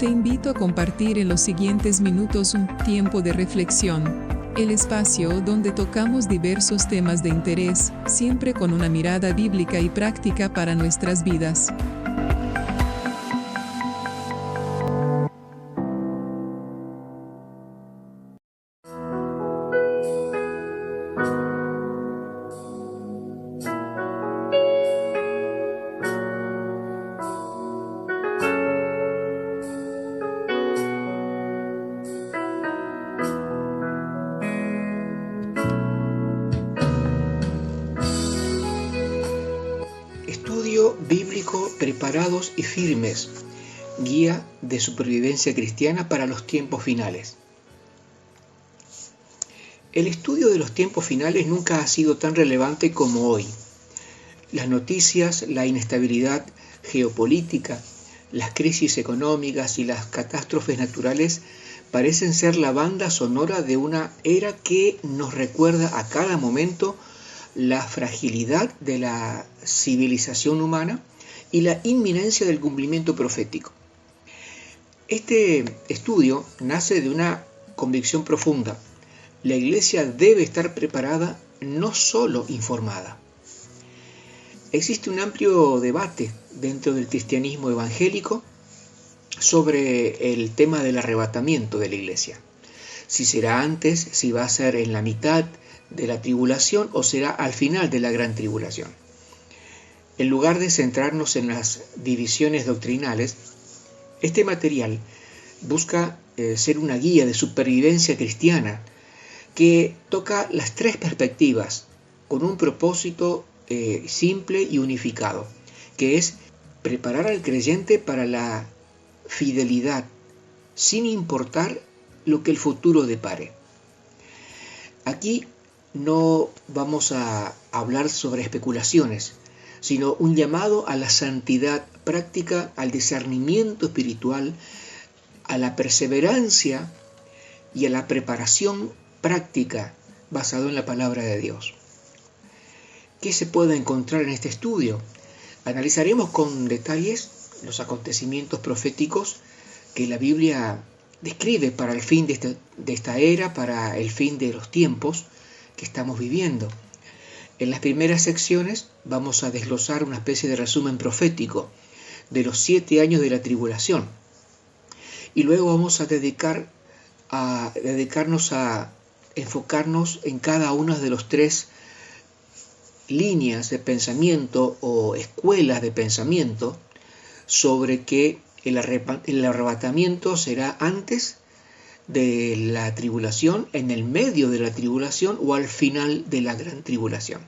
Te invito a compartir en los siguientes minutos un tiempo de reflexión, el espacio donde tocamos diversos temas de interés, siempre con una mirada bíblica y práctica para nuestras vidas. Estudio bíblico preparados y firmes, guía de supervivencia cristiana para los tiempos finales. El estudio de los tiempos finales nunca ha sido tan relevante como hoy. Las noticias, la inestabilidad geopolítica, las crisis económicas y las catástrofes naturales parecen ser la banda sonora de una era que nos recuerda a cada momento la fragilidad de la civilización humana y la inminencia del cumplimiento profético. Este estudio nace de una convicción profunda. La Iglesia debe estar preparada, no solo informada. Existe un amplio debate dentro del cristianismo evangélico sobre el tema del arrebatamiento de la Iglesia. Si será antes, si va a ser en la mitad de la tribulación o será al final de la gran tribulación. En lugar de centrarnos en las divisiones doctrinales, este material busca ser una guía de supervivencia cristiana que toca las tres perspectivas con un propósito simple y unificado, que es preparar al creyente para la fidelidad sin importar lo que el futuro depare. Aquí no vamos a hablar sobre especulaciones, sino un llamado a la santidad práctica, al discernimiento espiritual, a la perseverancia y a la preparación práctica basado en la palabra de Dios. ¿Qué se puede encontrar en este estudio? Analizaremos con detalles los acontecimientos proféticos que la Biblia describe para el fin de esta era, para el fin de los tiempos que estamos viviendo. En las primeras secciones vamos a desglosar una especie de resumen profético de los 7 años de la tribulación. Y luego vamos a dedicarnos a enfocarnos en cada una de las 3 líneas de pensamiento o escuelas de pensamiento sobre que el arrebatamiento será antes de la tribulación, en el medio de la tribulación o al final de la gran tribulación.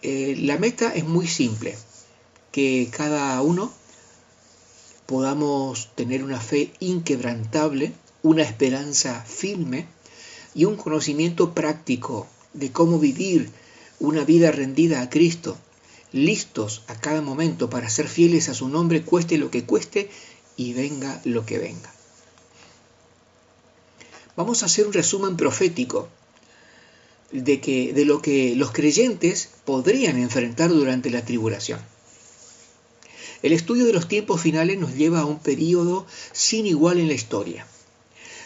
La meta es muy simple, que cada uno podamos tener una fe inquebrantable, una esperanza firme y un conocimiento práctico de cómo vivir una vida rendida a Cristo, listos a cada momento para ser fieles a su nombre, cueste lo que cueste y venga lo que venga. Vamos a hacer un resumen profético de lo que los creyentes podrían enfrentar durante la tribulación. El estudio de los tiempos finales nos lleva a un período sin igual en la historia.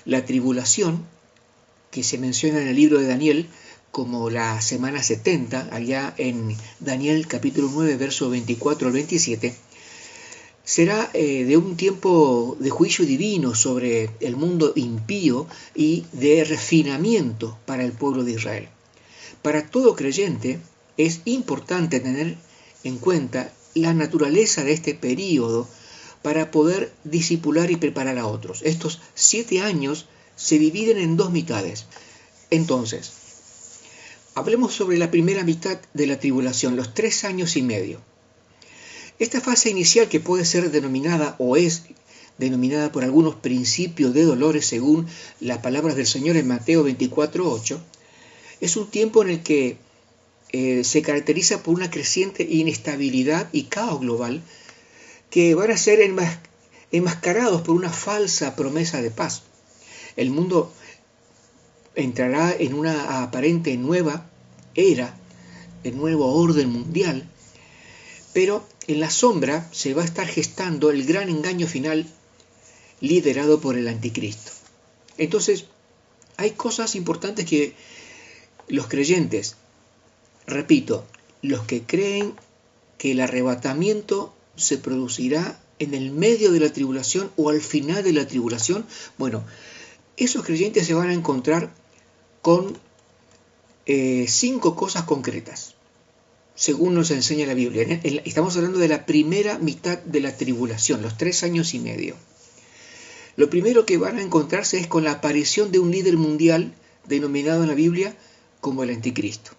La tribulación, que se menciona en el libro de Daniel como la semana 70, allá en Daniel capítulo 9, verso 24 al 27, será de un tiempo de juicio divino sobre el mundo impío y de refinamiento para el pueblo de Israel. Para todo creyente es importante tener en cuenta la naturaleza de este período para poder discipular y preparar a otros. Estos 7 años se dividen en 2 mitades. Entonces, hablemos sobre la primera mitad de la tribulación, los 3 años y medio. Esta fase inicial, que puede ser denominada o es denominada por algunos principios de dolores según las palabras del Señor en Mateo 24:8, es un tiempo en el que se caracteriza por una creciente inestabilidad y caos global que van a ser enmascarados por una falsa promesa de paz. El mundo entrará en una aparente nueva era, el nuevo orden mundial, pero en la sombra se va a estar gestando el gran engaño final liderado por el anticristo. Entonces, hay cosas importantes que los creyentes, repito, los que creen que el arrebatamiento se producirá en el medio de la tribulación o al final de la tribulación, bueno, esos creyentes se van a encontrar con 5 cosas concretas, según nos enseña la Biblia. Estamos hablando de la primera mitad de la tribulación, los 3 años y medio. Lo primero que van a encontrarse es con la aparición de un líder mundial denominado en la Biblia como el anticristo.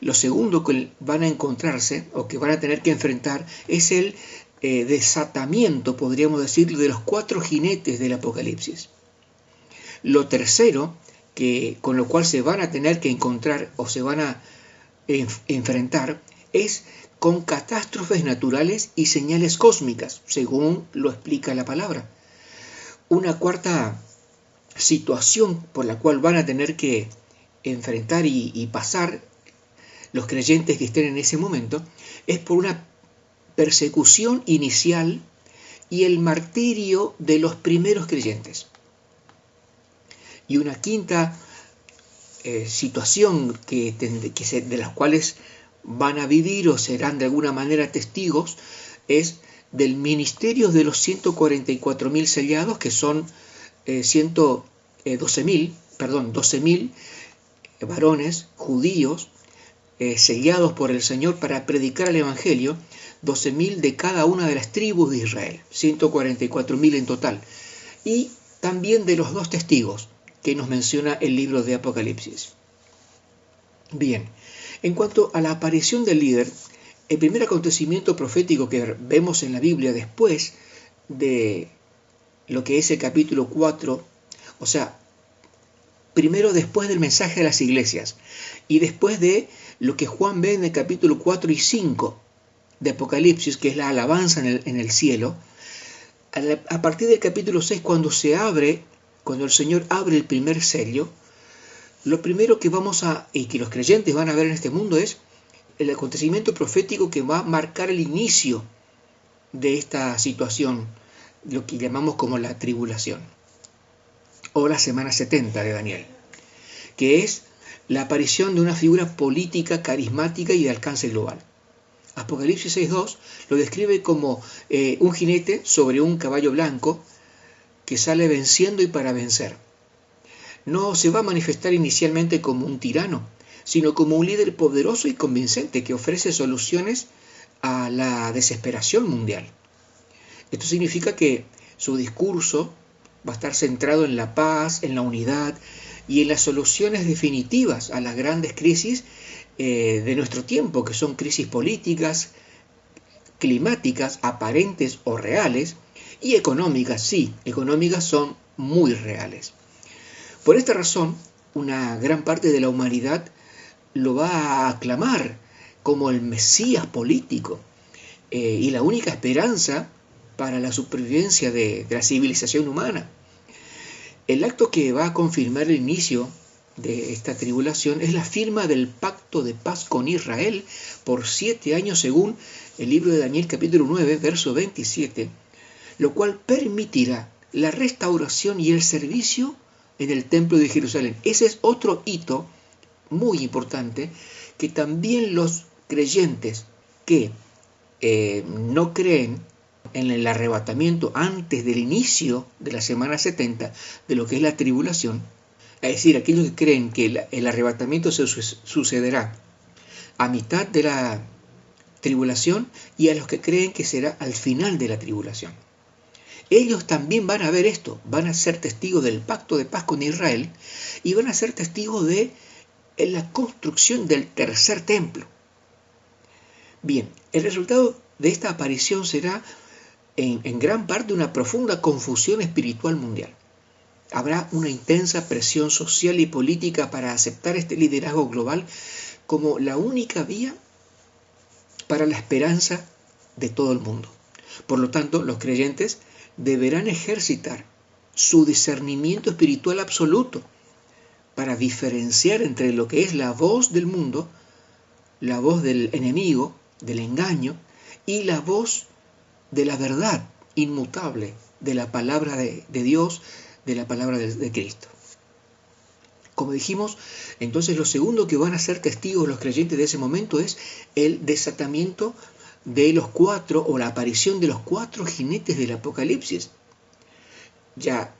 Lo segundo que van a encontrarse o que van a tener que enfrentar es el desatamiento, podríamos decir, de los 4 jinetes del Apocalipsis. Lo tercero, con lo cual se van a tener que encontrar o se van a enfrentar, es con catástrofes naturales y señales cósmicas, según lo explica la palabra. Una cuarta situación por la cual van a tener que enfrentar y pasar los creyentes que estén en ese momento es por una persecución inicial y el martirio de los primeros creyentes. Y una quinta situación de las cuales van a vivir o serán de alguna manera testigos es del ministerio de los 144.000 sellados, que son 12.000 varones judíos sellados por el Señor para predicar el Evangelio, 12.000 de cada una de las tribus de Israel, 144.000 en total, y también de los 2 testigos que nos menciona el libro de Apocalipsis. Bien, en cuanto a la aparición del líder, el primer acontecimiento profético que vemos en la Biblia después de lo que es el capítulo 4, o sea, primero después del mensaje a las iglesias y después de lo que Juan ve en el capítulo 4 y 5 de Apocalipsis, que es la alabanza en el cielo, a partir del capítulo 6, cuando el Señor abre el primer sello, lo primero que que los creyentes van a ver en este mundo es el acontecimiento profético que va a marcar el inicio de esta situación, lo que llamamos como la tribulación, o la semana 70 de Daniel, que es la aparición de una figura política, carismática y de alcance global. Apocalipsis 6.2 lo describe como un jinete sobre un caballo blanco que sale venciendo y para vencer. No se va a manifestar inicialmente como un tirano, sino como un líder poderoso y convincente que ofrece soluciones a la desesperación mundial. Esto significa que su discurso va a estar centrado en la paz, en la unidad y en las soluciones definitivas a las grandes crisis de nuestro tiempo, que son crisis políticas, climáticas, aparentes o reales, y económicas, sí, económicas son muy reales. Por esta razón, una gran parte de la humanidad lo va a aclamar como el Mesías político y la única esperanza para la supervivencia de la civilización humana. El acto que va a confirmar el inicio de esta tribulación es la firma del pacto de paz con Israel por 7 años según el libro de Daniel capítulo 9, verso 27, lo cual permitirá la restauración y el servicio en el templo de Jerusalén. Ese es otro hito muy importante que también los creyentes que no creen en el arrebatamiento antes del inicio de la semana 70 de lo que es la tribulación, es decir, aquellos que creen que el arrebatamiento sucederá a mitad de la tribulación y a los que creen que será al final de la tribulación. Ellos también van a ver esto, van a ser testigos del pacto de paz con Israel y van a ser testigos de la construcción del tercer templo. Bien, el resultado de esta aparición será en gran parte una profunda confusión espiritual mundial. Habrá una intensa presión social y política para aceptar este liderazgo global como la única vía para la esperanza de todo el mundo. Por lo tanto, los creyentes deberán ejercitar su discernimiento espiritual absoluto para diferenciar entre lo que es la voz del mundo, la voz del enemigo, del engaño, y la voz de la verdad inmutable de la palabra de Dios, de la palabra de Cristo. Como dijimos, entonces lo segundo que van a ser testigos los creyentes de ese momento es el desatamiento de los 4 o la aparición de los 4 jinetes del Apocalipsis. Ya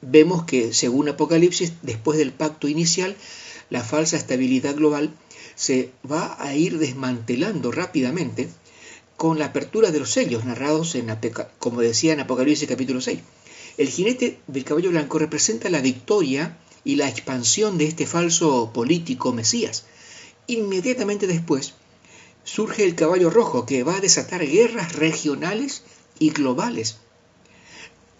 vemos que según Apocalipsis, después del pacto inicial, la falsa estabilidad global se va a ir desmantelando rápidamente con la apertura de los sellos narrados, como decía en Apocalipsis capítulo 6. El jinete del caballo blanco representa la victoria y la expansión de este falso político Mesías. Inmediatamente después surge el caballo rojo, que va a desatar guerras regionales y globales.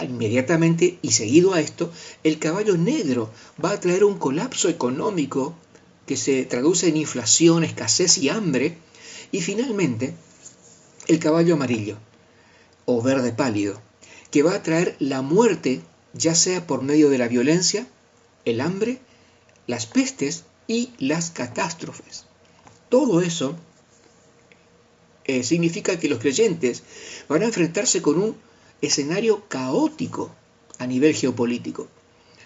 Inmediatamente y seguido a esto, el caballo negro va a traer un colapso económico que se traduce en inflación, escasez y hambre. Y finalmente, el caballo amarillo o verde pálido, que va a traer la muerte, ya sea por medio de la violencia, el hambre, las pestes y las catástrofes. Todo eso significa que los creyentes van a enfrentarse con un escenario caótico a nivel geopolítico,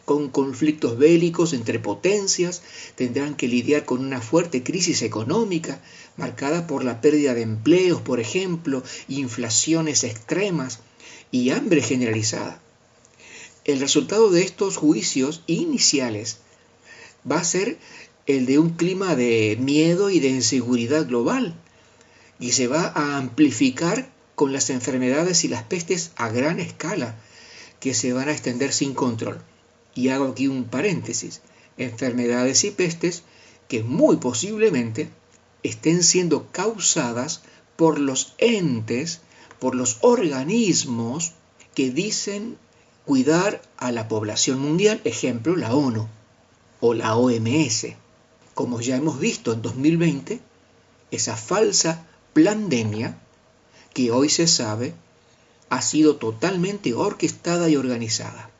con conflictos bélicos entre potencias. Tendrán que lidiar con una fuerte crisis económica marcada por la pérdida de empleos, por ejemplo, inflaciones extremas y hambre generalizada. El resultado de estos juicios iniciales va a ser el de un clima de miedo y de inseguridad global, y se va a amplificar con las enfermedades y las pestes a gran escala que se van a extender sin control. Y hago aquí un paréntesis: enfermedades y pestes que muy posiblemente estén siendo causadas por los entes, por los organismos que dicen cuidar a la población mundial, ejemplo, la ONU o la OMS. Como ya hemos visto en 2020, esa falsa pandemia, que hoy se sabe, ha sido totalmente orquestada y organizada.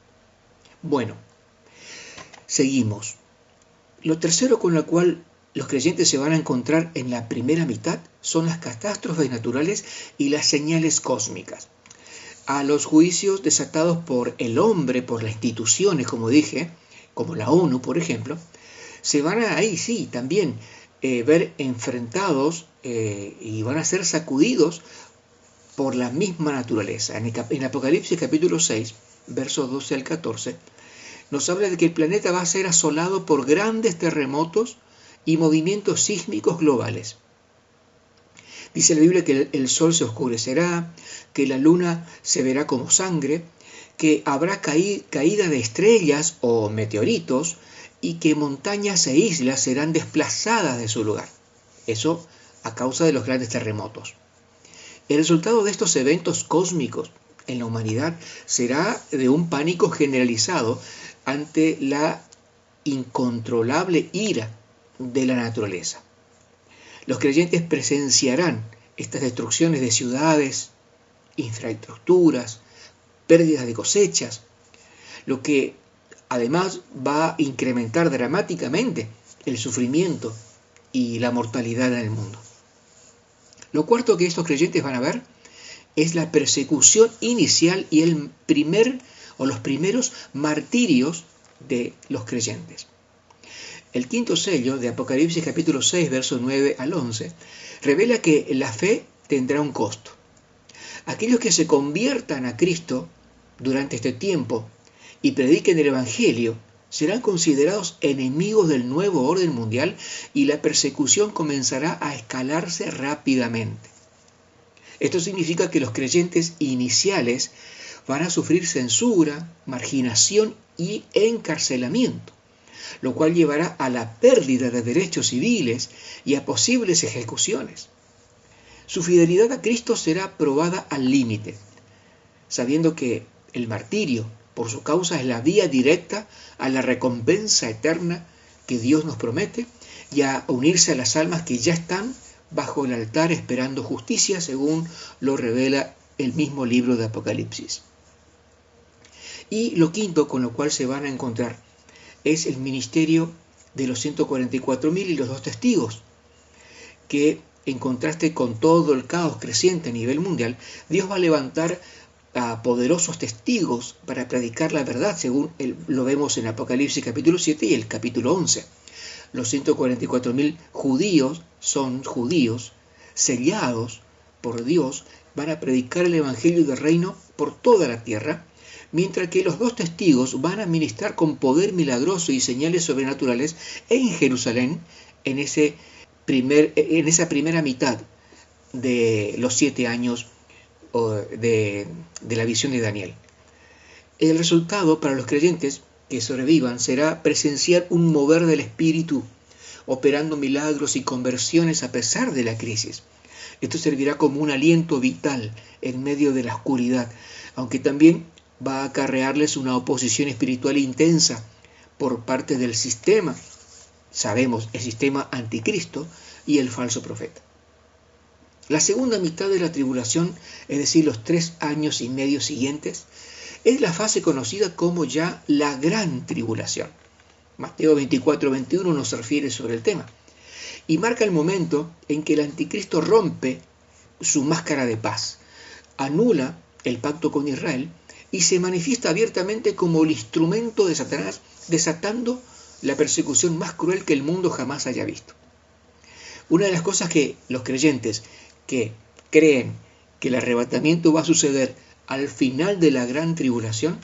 Bueno, seguimos. Lo tercero con lo cual los creyentes se van a encontrar en la primera mitad son las catástrofes naturales y las señales cósmicas. A los juicios desatados por el hombre, por las instituciones, como dije, como la ONU, por ejemplo, se van a ahí sí también ver enfrentados y van a ser sacudidos por la misma naturaleza. En Apocalipsis capítulo 6, versos 12 al 14, nos habla de que el planeta va a ser asolado por grandes terremotos y movimientos sísmicos globales. Dice la Biblia que el sol se oscurecerá, que la luna se verá como sangre, que habrá caída de estrellas o meteoritos y que montañas e islas serán desplazadas de su lugar. Eso a causa de los grandes terremotos. El resultado de estos eventos cósmicos en la humanidad será de un pánico generalizado ante la incontrolable ira de la naturaleza. Los creyentes presenciarán estas destrucciones de ciudades, infraestructuras, pérdidas de cosechas, lo que además va a incrementar dramáticamente el sufrimiento y la mortalidad en el mundo. Lo cuarto que estos creyentes van a ver es la persecución inicial y los primeros martirios de los creyentes. El quinto sello de Apocalipsis capítulo 6, versos 9 al 11, revela que la fe tendrá un costo. Aquellos que se conviertan a Cristo durante este tiempo y prediquen el Evangelio serán considerados enemigos del nuevo orden mundial y la persecución comenzará a escalarse rápidamente. Esto significa que los creyentes iniciales van a sufrir censura, marginación y encarcelamiento, lo cual llevará a la pérdida de derechos civiles y a posibles ejecuciones. Su fidelidad a Cristo será probada al límite, sabiendo que el martirio por su causa es la vía directa a la recompensa eterna que Dios nos promete y a unirse a las almas que ya están bajo el altar esperando justicia, según lo revela el mismo libro de Apocalipsis. Y lo quinto con lo cual se van a encontrar es el ministerio de los 144.000 y los 2 testigos, que en contraste con todo el caos creciente a nivel mundial, Dios va a levantar a poderosos testigos para predicar la verdad, según lo vemos en Apocalipsis capítulo 7 y el capítulo 11. Los 144.000 judíos son judíos sellados por Dios, van a predicar el evangelio del reino por toda la tierra, mientras que los 2 testigos van a ministrar con poder milagroso y señales sobrenaturales en Jerusalén en esa primera mitad de los 7 años de la visión de Daniel. El resultado para los creyentes que sobrevivan será presenciar un mover del Espíritu, operando milagros y conversiones a pesar de la crisis. Esto servirá como un aliento vital en medio de la oscuridad, aunque también va a acarrearles una oposición espiritual intensa por parte del sistema. Sabemos, el sistema anticristo y el falso profeta. La segunda mitad de la tribulación, es decir, los 3 años y medio siguientes, es la fase conocida como ya la gran tribulación. Mateo 24:21 nos refiere sobre el tema y marca el momento en que el anticristo rompe su máscara de paz, anula el pacto con Israel y se manifiesta abiertamente como el instrumento de Satanás, desatando la persecución más cruel que el mundo jamás haya visto. Una de las cosas que los creyentes que creen que el arrebatamiento va a suceder al final de la gran tribulación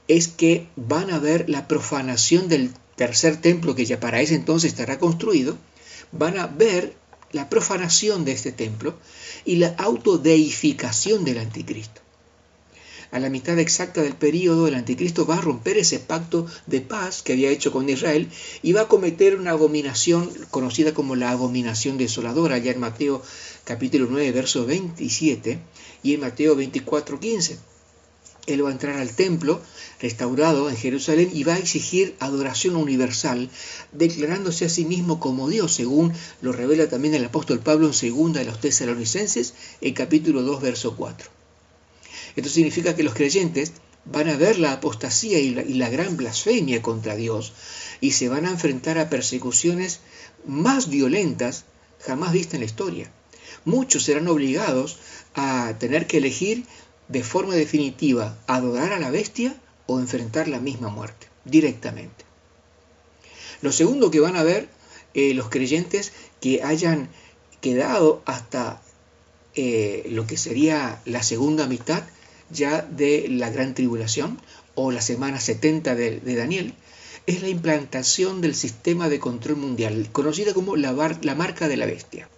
es que van a ver la profanación del tercer templo, que ya para ese entonces estará construido. Van a ver la profanación de este templo y la autodeificación del anticristo. A la mitad exacta del período, el anticristo va a romper ese pacto de paz que había hecho con Israel y va a cometer una abominación conocida como la abominación desoladora, ya en Mateo capítulo 9, verso 27 y en Mateo 24:15. Él va a entrar al templo restaurado en Jerusalén y va a exigir adoración universal, declarándose a sí mismo como Dios, según lo revela también el apóstol Pablo en 2 de los Tesalonicenses, en capítulo 2, verso 4. Esto significa que los creyentes van a ver la apostasía y la gran blasfemia contra Dios y se van a enfrentar a persecuciones más violentas jamás vistas en la historia. Muchos serán obligados a tener que elegir de forma definitiva adorar a la bestia o enfrentar la misma muerte directamente. Lo segundo que van a ver los creyentes que hayan quedado hasta lo que sería la segunda mitad ya de la gran tribulación o la semana 70 de Daniel, es la implantación del sistema de control mundial, conocida como la marca de la bestia.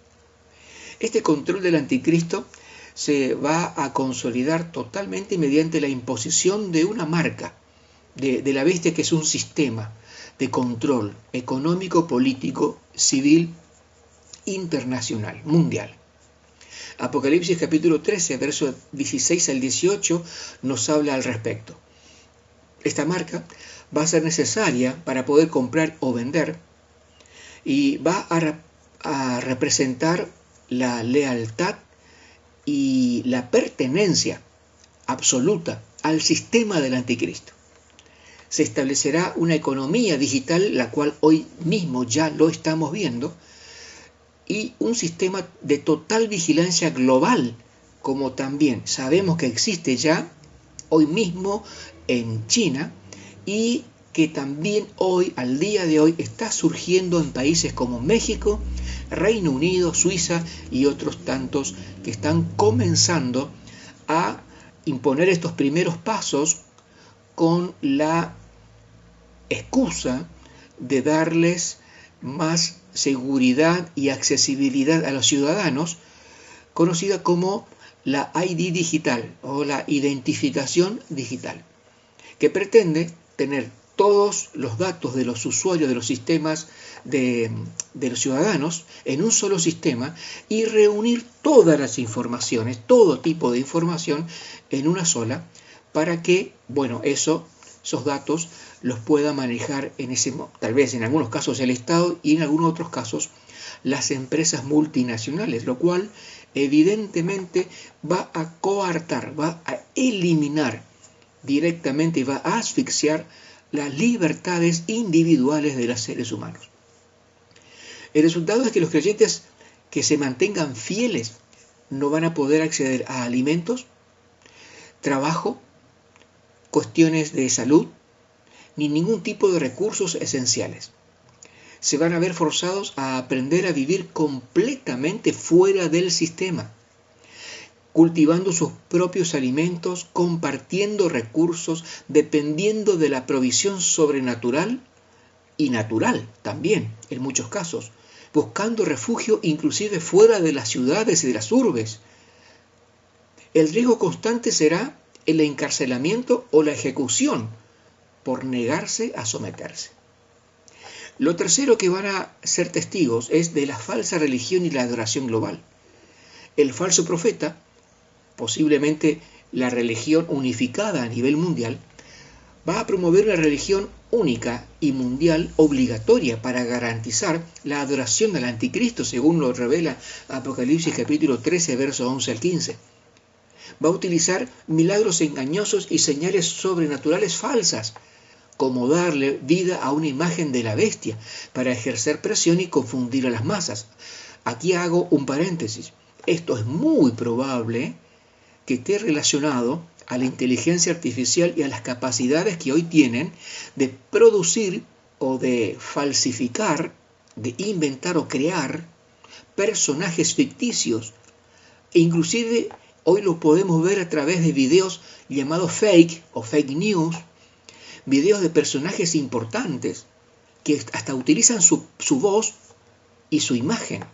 Este control del anticristo se va a consolidar totalmente mediante la imposición de una marca de la bestia, que es un sistema de control económico, político, civil, internacional, mundial. Apocalipsis capítulo 13, versos 16 al 18 nos habla al respecto. Esta marca va a ser necesaria para poder comprar o vender y va a representar la lealtad y la pertenencia absoluta al sistema del anticristo. Se establecerá una economía digital, la cual hoy mismo ya lo estamos viendo, y un sistema de total vigilancia global, como también sabemos que existe ya hoy mismo en China y que también hoy, al día de hoy, está surgiendo en países como México, Reino Unido, Suiza y otros tantos que están comenzando a imponer estos primeros pasos con la excusa de darles más seguridad y accesibilidad a los ciudadanos, conocida como la ID digital o la identificación digital, que pretende tener todos los datos de los usuarios de los sistemas de los ciudadanos en un solo sistema y reunir todas las informaciones, todo tipo de información en una sola, para que, esos datos los pueda manejar tal vez en algunos casos el Estado y en algunos otros casos las empresas multinacionales, lo cual evidentemente va a coartar, va a eliminar directamente y va a asfixiar las libertades individuales de los seres humanos. El resultado es que los creyentes que se mantengan fieles no van a poder acceder a alimentos, trabajo, cuestiones de salud, ni ningún tipo de recursos esenciales. Se van a ver forzados a aprender a vivir completamente fuera del sistema, cultivando sus propios alimentos, compartiendo recursos, dependiendo de la provisión sobrenatural y natural también, en muchos casos, buscando refugio inclusive fuera de las ciudades y de las urbes. El riesgo constante será el encarcelamiento o la ejecución por negarse a someterse. Lo tercero que van a ser testigos es de la falsa religión y la adoración global. El falso profeta, posiblemente la religión unificada a nivel mundial, va a promover una religión única y mundial obligatoria para garantizar la adoración al anticristo, según lo revela Apocalipsis capítulo 13, versos 11 al 15. Va a utilizar milagros engañosos y señales sobrenaturales falsas, como darle vida a una imagen de la bestia para ejercer presión y confundir a las masas. Aquí hago un paréntesis. Esto es muy probable que esté relacionado a la inteligencia artificial y a las capacidades que hoy tienen de producir o de falsificar, de inventar o crear personajes ficticios. E inclusive hoy lo podemos ver a través de videos llamados fake o fake news, videos de personajes importantes que hasta utilizan su voz y su imagen.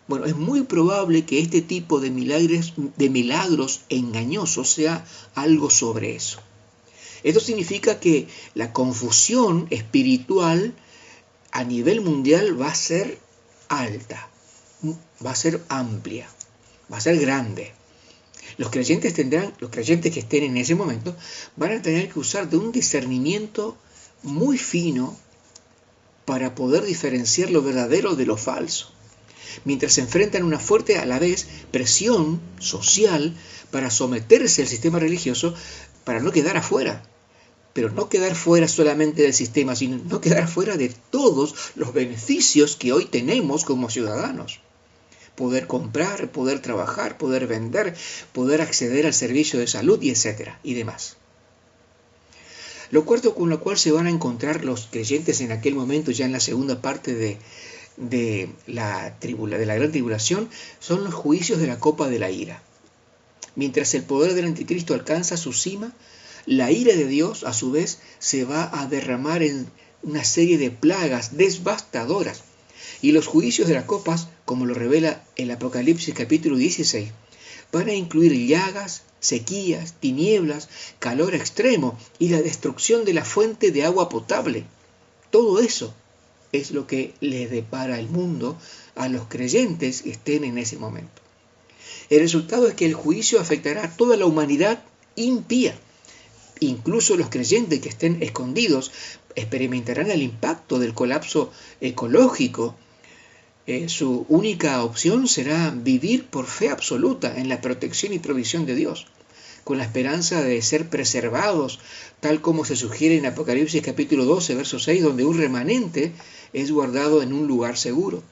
Bueno, es muy probable que este tipo de milagros engañosos sea algo sobre eso. Esto significa que la confusión espiritual a nivel mundial va a ser alta, va a ser amplia, va a ser grande. Los creyentes que estén en ese momento van a tener que usar de un discernimiento muy fino para poder diferenciar lo verdadero de lo falso, mientras se enfrentan a una fuerte a la vez presión social para someterse al sistema religioso para no quedar afuera. Pero no quedar fuera solamente del sistema, sino no quedar fuera de todos los beneficios que hoy tenemos como ciudadanos. Poder comprar, poder trabajar, poder vender, poder acceder al servicio de salud y etcétera, y demás. Lo cuarto con lo cual se van a encontrar los creyentes en aquel momento, ya en la segunda parte de la gran tribulación, son los juicios de la copa de la ira. Mientras el poder del anticristo alcanza su cima, la ira de Dios, a su vez, se va a derramar en una serie de plagas devastadoras. Y los juicios de las copas, como lo revela el Apocalipsis capítulo 16, van a incluir llagas, sequías, tinieblas, calor extremo y la destrucción de la fuente de agua potable. Todo eso es lo que le depara el mundo a los creyentes que estén en ese momento. El resultado es que el juicio afectará a toda la humanidad impía. Incluso los creyentes que estén escondidos experimentarán el impacto del colapso ecológico. Su única opción será vivir por fe absoluta en la protección y provisión de Dios, con la esperanza de ser preservados, tal como se sugiere en Apocalipsis capítulo 12, verso 6, donde un remanente es guardado en un lugar seguro.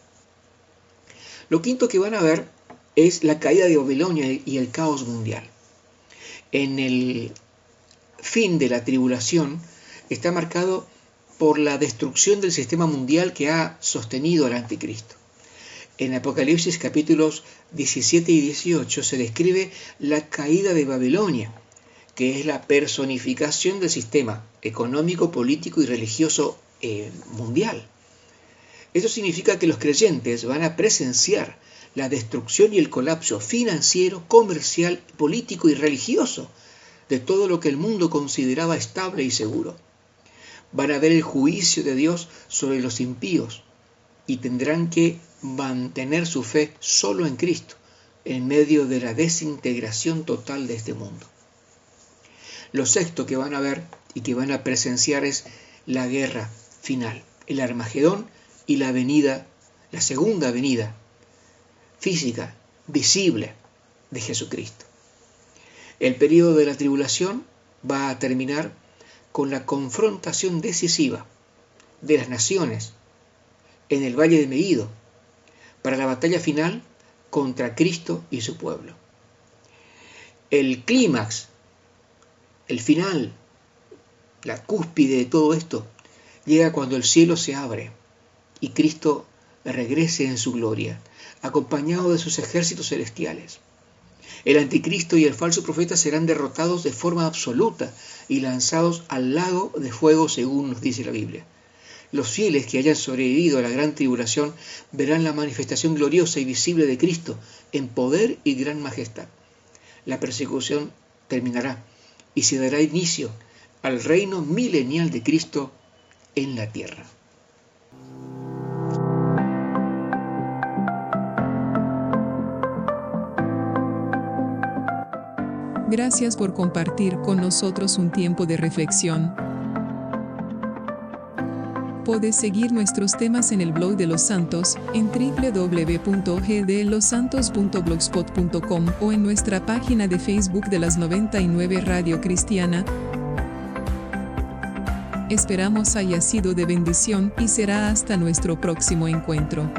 Lo quinto que van a ver es la caída de Babilonia y el caos mundial. En el fin de la tribulación está marcado por la destrucción del sistema mundial que ha sostenido al anticristo. En Apocalipsis capítulos 17 y 18 se describe la caída de Babilonia, que es la personificación del sistema económico, político y religioso mundial. Eso significa que los creyentes van a presenciar la destrucción y el colapso financiero, comercial, político y religioso de todo lo que el mundo consideraba estable y seguro. Van a ver el juicio de Dios sobre los impíos y tendrán que mantener su fe solo en Cristo, en medio de la desintegración total de este mundo. Lo sexto que van a ver y que van a presenciar es la guerra final, el Armagedón y la segunda venida física, visible de Jesucristo. El período de la tribulación va a terminar con la confrontación decisiva de las naciones en el Valle de Megiddo para la batalla final contra Cristo y su pueblo. El clímax El final, la cúspide de todo esto, llega cuando el cielo se abre y Cristo regrese en su gloria, acompañado de sus ejércitos celestiales. El anticristo y el falso profeta serán derrotados de forma absoluta y lanzados al lago de fuego, según nos dice la Biblia. Los fieles que hayan sobrevivido a la gran tribulación verán la manifestación gloriosa y visible de Cristo en poder y gran majestad. La persecución terminará y se dará inicio al reino milenial de Cristo en la tierra. Gracias por compartir con nosotros un tiempo de reflexión. Puedes seguir nuestros temas en el blog de los santos, en www.gdlosantos.blogspot.com o en nuestra página de Facebook de las 99 Radio Cristiana. Esperamos haya sido de bendición y será hasta nuestro próximo encuentro.